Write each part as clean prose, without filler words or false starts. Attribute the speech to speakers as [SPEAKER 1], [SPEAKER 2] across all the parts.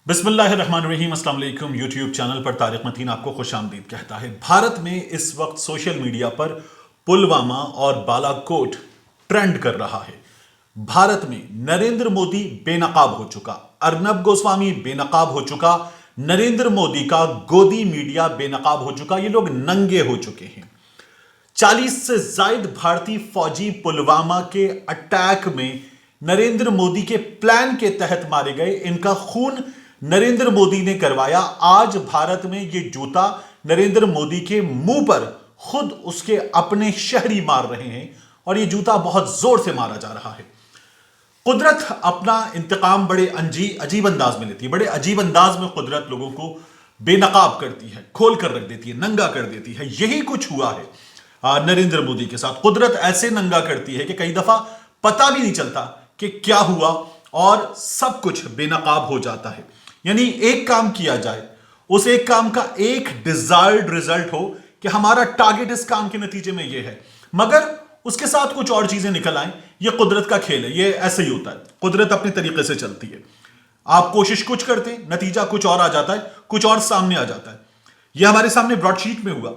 [SPEAKER 1] बिस्मिल्लाहिर्रहमानिर्रहीम, अस्सलाम वालेकुम। यूट्यूब चैनल पर तारिक मतीन आपको खुशामदीद कहता है। भारत में इस वक्त सोशल मीडिया पर पुलवामा और बालाकोट ट्रेंड कर रहा है। भारत में नरेंद्र मोदी बेनकाब हो चुका, अर्नब गोस्वामी बेनकाब हो चुका, नरेंद्र मोदी का गोदी मीडिया बेनकाब हो चुका। ये लोग नंगे हो चुके हैं। 40 से ज्यादा भारतीय फौजी पुलवामा के अटैक में नरेंद्र मोदी के प्लान के तहत मारे गए। इनका खून नरेंद्र मोदी ने करवाया। आज भारत में यह जूता नरेंद्र मोदी के मुंह पर खुद उसके अपने शहरी मार रहे हैं और यह जूता बहुत जोर से मारा जा रहा है। कुदरत अपना इंतकाम बड़े अजीब अंदाज में लेती है। बड़े अजीब अंदाज में कुदरत लोगों को बेनकाब करती है, खोल कर रख देती है, नंगा कर देती है। यही कुछ हुआ है नरेंद्र मोदी के साथ। कुदरत ऐसे नंगा करती है कि कई दफा पता भी नहीं चलता कि क्या हुआ और सब कुछ बेनकाब हो जाता है। यानी एक काम किया जाए, उस एक काम का एक डिजायर्ड रिजल्ट हो कि हमारा टारगेट इस काम के नतीजे में यह है, मगर उसके साथ कुछ और चीजें निकल आए। यह कुदरत का खेल है। यह ऐसे ही होता है। कुदरत अपने तरीके से चलती है। आप कोशिश कुछ करते हैं, नतीजा कुछ और आ जाता है, कुछ और सामने आ जाता है। यह हमारे सामने ब्रॉडशीट में हुआ।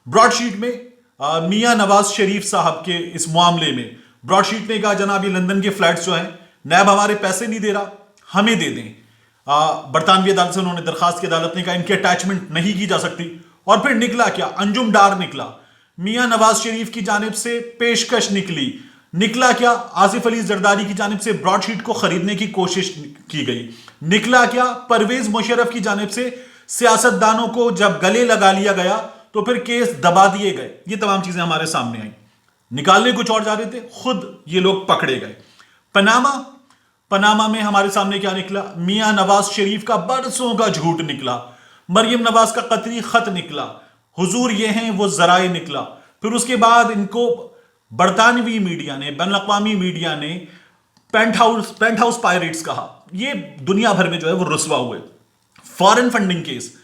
[SPEAKER 1] ब्रॉडशीट में मियां नवाज शरीफ साहब के इस मामले में ब्रॉडशीट ने कहा, जनाब ये लंदन के फ्लैट्स जो हैं, नैब हमारे पैसे नहीं दे रहा, हमें दे दें। बरतानवी अदालत से उन्होंने दरखास्त की, अदालत ने कहा इनकी अटैचमेंट नहीं की जा सकती। और फिर निकला क्या? अंजुम डार निकला। मियां नवाज शरीफ की जानिब से पेशकश निकला क्या? आसिफ अली जरदारी की जानिब से ब्रॉडशीट को खरीदने की कोशिश की गई। निकला क्या? परवेज मुशर्रफ की जानिब से सियासतदानों को जब गले लगा लिया गया तो फिर केस दबा दिए गए। ये तमाम चीजें हमारे सामने आई। निकालने कुछ और जा रहे थे, खुद ये लोग पकड़े गए। पनामा में हमारे सामने क्या निकला? मियां नवाज शरीफ का बरसों का झूठ निकला। मरियम नवाज का कतरी खत निकला। हुजूर ये हैं वो जराए निकला। फिर उसके बाद इनको बरतानवी मीडिया ने, बैनुल अक़वामी मीडिया ने पेंट हाउस पायरेट्स कहा। ये दुनिया भर में जो है वो रुस्वा हुए। Foreign funding case,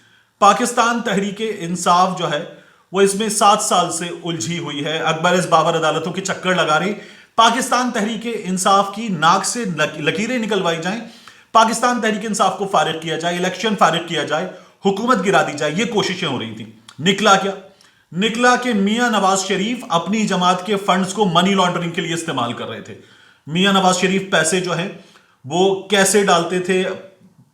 [SPEAKER 1] Pakistan Tehreek Insaf जो है वो इसमें 7 साल से उलझी हुई है। अकबर इस बाबर अदालतों के चक्कर लगा रही। पाकिस्तान तहरीक इंसाफ की नाक से लकीरें निकलवाई जाएं, पाकिस्तान तहरीक इंसाफ को फारिग किया जाए, इलेक्शन फारिग किया जाए, हुकूमत गिरा दी जाए, ये कोशिशें हो रही थी। निकला क्या? निकला कि मियां नवाज शरीफ अपनी जमात के फंड्स को मनी लॉन्ड्रिंग के लिए इस्तेमाल कर रहे थे। मियां नवाज शरीफ पैसे जो है वो कैसे डालते थे,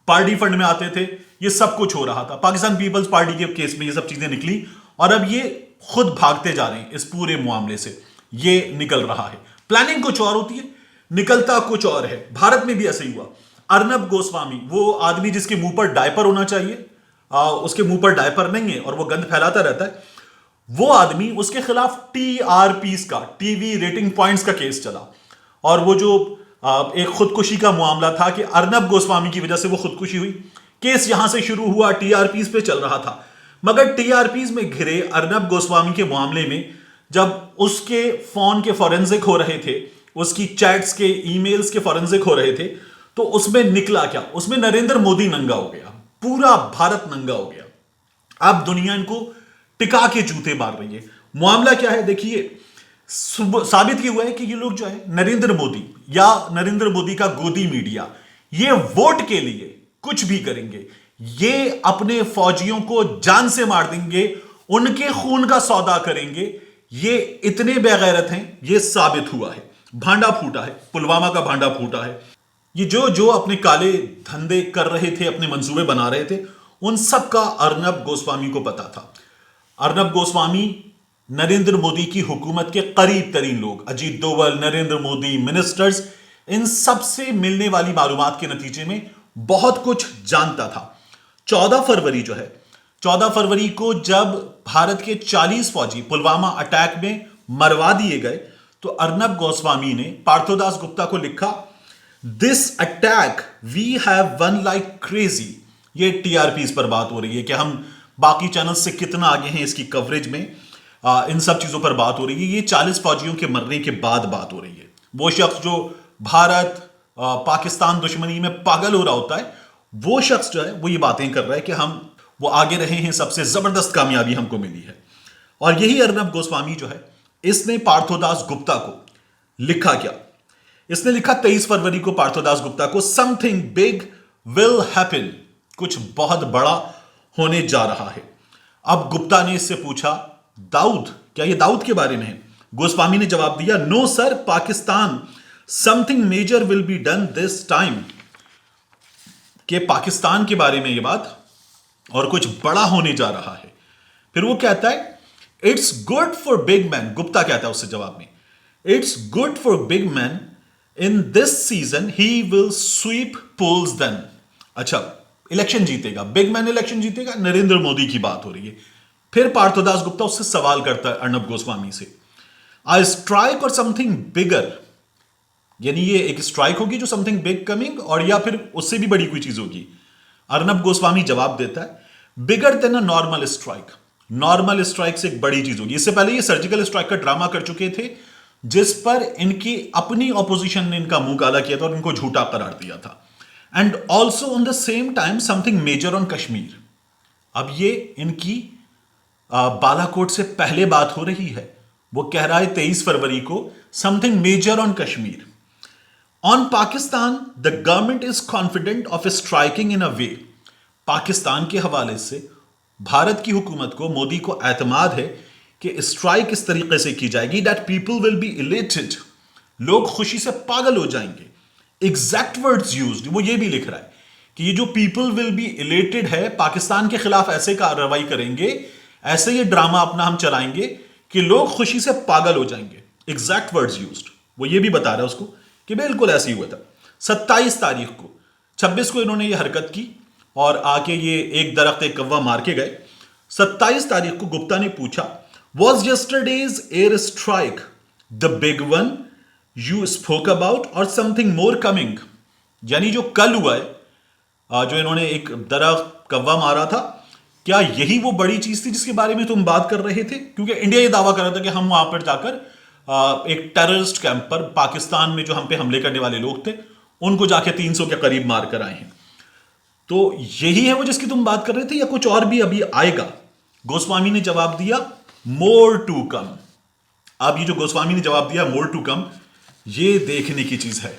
[SPEAKER 1] पार्टी फंड में आते थे, ये सब कुछ हो रहा था। पाकिस्तान पीपल्स पार्टी के केस में ये सब चीजें निकली और अब ये खुद भागते जा रहे हैं इस पूरे मामले से। ये निकल रहा है। प्लानिंग कुछ और होती है, निकलता कुछ और है। भारत में भी ऐसे ही हुआ। अर्नब गोस्वामी, वो आदमी जिसके मुंह पर डायपर होना चाहिए, उसके मुंह पर डायपर नहीं है और वो गंद फैलाता रहता है, वो आदमी, उसके खिलाफ टीआरपीस का, टीवी रेटिंग पॉइंट्स का केस चला। और वो जो एक खुदकुशी का मामला था कि अर्नब गोस्वामी की वजह से वो खुदकुशी हुई, केस यहां से शुरू हुआ, टीआरपीस पे चल रहा था। मगर टीआरपीस में घिरे अर्नब गोस्वामी के मामले में जब उसके फोन के फॉरेंसिक हो रहे थे, उसकी चैट्स के, ईमेल्स के फॉरेंसिक हो रहे थे, तो उसमें निकला क्या? उसमें नरेंद्र मोदी नंगा हो गया, पूरा भारत नंगा हो गया। अब दुनिया इनको टिका के जूते मार रही है। मामला क्या है देखिए, साबित ये हुआ है कि ये लोग जो है नरेंद्र मोदी या नरेंद्र मोदी का गोदी मीडिया, ये वोट के लिए कुछ भी करेंगे। ये अपने फौजियों को जान से मार देंगे, उनके खून का सौदा करेंगे। ये इतने बेगैरत हैं, ये साबित हुआ है। भांडा फूटा है, पुलवामा का भांडा फूटा है। ये जो अपने काले धंधे कर रहे थे, अपने मंसूबे बना रहे थे, उन सब का अर्नब गोस्वामी को पता था। अर्नब गोस्वामी नरेंद्र मोदी की हुकूमत के करीब तरीन लोग, अजीत दोवल, नरेंद्र मोदी, मिनिस्टर्स, इन सब से मिलने वाली मालूमात के नतीजे में बहुत कुछ जानता था। 14 फरवरी जो है, 14 फरवरी को जब भारत के 40 फौजी पुलवामा अटैक में मरवा दिए गए, तो अर्नब गोस्वामी ने पार्थोदास गुप्ता को लिखा, this attack we have won like crazy. ये टीआरपीस पर बात हो रही है कि हम बाकी चैनल से कितना आगे हैं इसकी कवरेज में, इन सब चीजों पर बात हो रही है। ये 40 फौजियों के मरने के बाद बात हो रही है। वो शख्स जो भारत पाकिस्तान दुश्मनी में पागल हो रहा होता है, वो शख्स जो है वो ये बातें कर रहा है कि वो आगे रहे हैं, सबसे जबरदस्त कामयाबी हमको मिली है। और यही अर्नब गोस्वामी जो है, इसने पार्थोदास गुप्ता को लिखा क्या? इसने लिखा 23 फरवरी को पार्थोदास गुप्ता को, समथिंग बिग विल हैपन कुछ बहुत बड़ा होने जा रहा है। अब गुप्ता ने इससे पूछा, दाऊद, क्या ये दाऊद के बारे में है? गोस्वामी ने जवाब दिया, no sir, Pakistan, something major will be done this time. कि पाकिस्तान के बारे में ये बात और कुछ बड़ा होने जा रहा है। फिर वो कहता है, it's good for big man, Gupta कहता है उससे जवाब में, it's good for big man, in this season he will sweep polls then. अच्छा, इलेक्शन जीतेगा, बिग मैन इलेक्शन जीतेगा, नरेंद्र मोदी की बात हो रही है। फिर पार्थोदास गुप्ता उससे सवाल करता है अर्नब गोस्वामी से, आई स्ट्राइक और समथिंग बिगर, यानी ये एक स्ट्राइक होगी जो समथिंग बिग कमिंग, और या फिर उससे भी बड़ी कोई चीज होगी? अर्नब गोस्वामी जवाब देता है, bigger than a normal strike, normal strike से एक बड़ी चीज होगी। इससे पहले ये सर्जिकल स्ट्राइक का ड्रामा कर चुके थे, जिस पर इनकी अपनी ऑपोजिशन ने इनका मुंह काला किया था और इनको झूठा करार दिया था। And also on the same time something major on Kashmir. अब ये इनकी बालाकोट से पहले बात हो रही है। वो कह रहा है 23 फरवरी को, something major on Kashmir. On Pakistan the government is confident of striking in a way, Pakistan के हवाले से भारत की हुकूमत को, मोदी को एतमाद है कि स्ट्राइक इस तरीके से की जाएगी that people will be elated, लोग खुशी से पागल हो जाएंगे। एग्जैक्ट वर्ड्स यूज्ड, वो ये भी लिख रहा है कि ये जो पीपल विल बी इलेटेड है, पाकिस्तान के खिलाफ ऐसे कार्रवाई करेंगे, ऐसे ये ड्रामा अपना हम चलाएंगे कि लोग खुशी से पागल हो जाएंगे। एग्जैक्ट वर्ड्स यूज्ड, वो ये भी बता रहा है उसको कि बिल्कुल ऐसे ही हुआ था। 27 तारीख को, 26 को इन्होंने ये हरकत की और आके ये एक दरख्त एक कौवा मार के गए। 27 तारीख को गुप्ता ने पूछा, was yesterday's air strike the big one you spoke about और समथिंग मोर कमिंग, यानी जो कल हुआ है, जो इन्होंने एक दरख्त कौवा मारा था, क्या यही वो बड़ी चीज थी जिसके बारे में तुम बात कर रहे थे? क्योंकि इंडिया ये दावा कर रहा था कि हम वहां पर जाकर एक टेररिस्ट कैंप पर, पाकिस्तान में जो हम पे हमले करने वाले लोग थे, उनको जाके 300 के करीब मार कर आए हैं। तो यही है वो जिसकी तुम बात कर रहे थे या कुछ और भी अभी आएगा? गोस्वामी ने जवाब दिया, मोर टू कम। अब ये जो गोस्वामी ने जवाब दिया मोर टू कम, ये देखने की चीज है।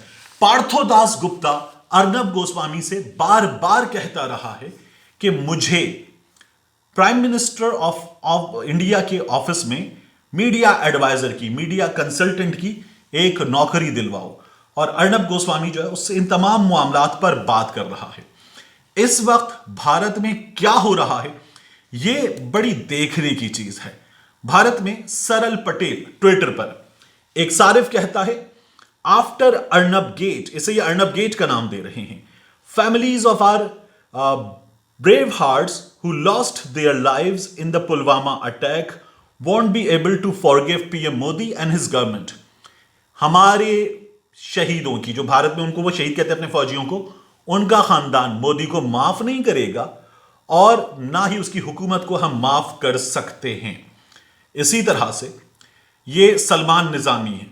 [SPEAKER 1] पार्थोदास गुप्ता अर्नब गोस्वामी से बार बार कहता रहा है कि मुझे प्राइम मिनिस्टर ऑफ इंडिया के ऑफिस में मीडिया एडवाइजर की, मीडिया कंसल्टेंट की एक नौकरी दिलवाओ, और अर्नब गोस्वामी जो है उससे इन तमाम मामलात पर बात कर रहा है। इस वक्त भारत में क्या हो रहा है, यह बड़ी देखने की चीज है। भारत में सरल पटेल ट्विटर पर एक सारिफ कहता है, आफ्टर अर्नब गेट, इसे ये अर्नब गेट का नाम दे रहे हैं, families of our brave hearts who lost their lives in the Pulwama attack won't be able to forgive PM Modi and his government. हमारे शहीदों की, जो भारत में उनको वो शहीद कहते हैं अपने फौजियों को, उनका खानदान मोदी को माफ नहीं करेगा और ना ही उसकी हुकूमत को हम माफ कर सकते हैं। इसी तरह से ये सलमान निजामी है।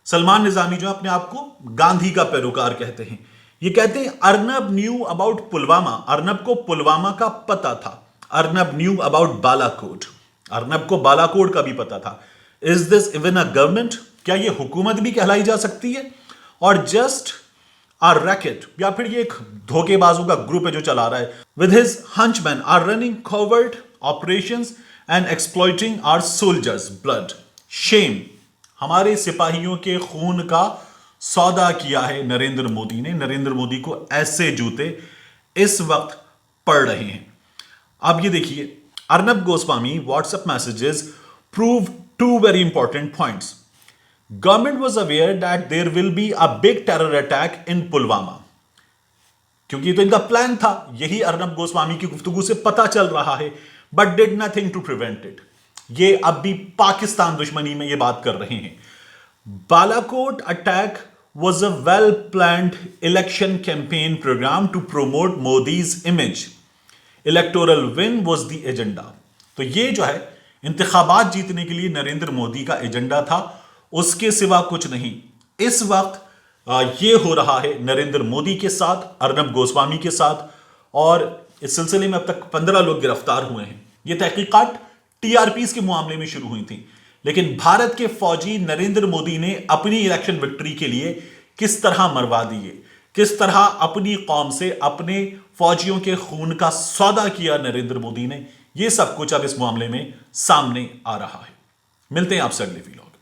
[SPEAKER 1] सलमान निजामी जो अपने आप को गांधी का पैरोकार कहते हैं, ये कहते हैं अर्नब न्यू अबाउट पुलवामा, अर्नब को पुलवामा का पता था। अर्नब न्यू अबाउट बालाकोट, अर्नब को बालाकोट का भी पता था। Is this even a government, क्या ये हुकूमत भी कहलाई जा सकती है? और जस्ट आर रैकेट, या फिर ये एक धोखेबाजों का ग्रुप है जो चला रहा है। With his henchman are running covert operations and exploiting our soldiers blood. Shame, हमारे सिपाहियों के खून का सौदा किया है नरेंद्र मोदी ने। नरेंद्र मोदी को ऐसे जूते इस वक्त पड़ रहे हैं। अब ये देखिए, Arnab Goswami WhatsApp messages prove two very important points. Government was aware that there will be a big terror attack in Pulwama, क्योंकि तो इनका प्लान था, यही अर्नब गोस्वामी की गुफ्तगू से पता चल रहा है, but did nothing to prevent it. ये अब भी पाकिस्तान दुश्मनी में ये बात कर रहे हैं। Balakot attack was a well planned election campaign program to promote Modi's image. Electoral win was the agenda. तो ये जो है इंतखाबात जीतने के लिए नरेंद्र मोदी का एजेंडा था, उसके सिवा कुछ नहीं। इस वक्त ये हो रहा है नरेंद्र मोदी के साथ, अर्नब गोस्वामी के साथ, और इस सिलसिले में अब तक 15 लोग गिरफ्तार हुए हैं। ये तहकीकात टीआरपीस के मामले में शुरू हुई थी, लेकिन भारत के फौजी नरेंद्र मोदी ने अपनी इलेक्शन विक्ट्री के लिए किस तरह मरवा दिए, किस तरह अपनी कौम से अपने फौजियों के खून का सौदा किया नरेंद्र मोदी ने, यह सब कुछ अब इस मामले में सामने आ रहा है। मिलते हैं आपसे अगले वीडियो में।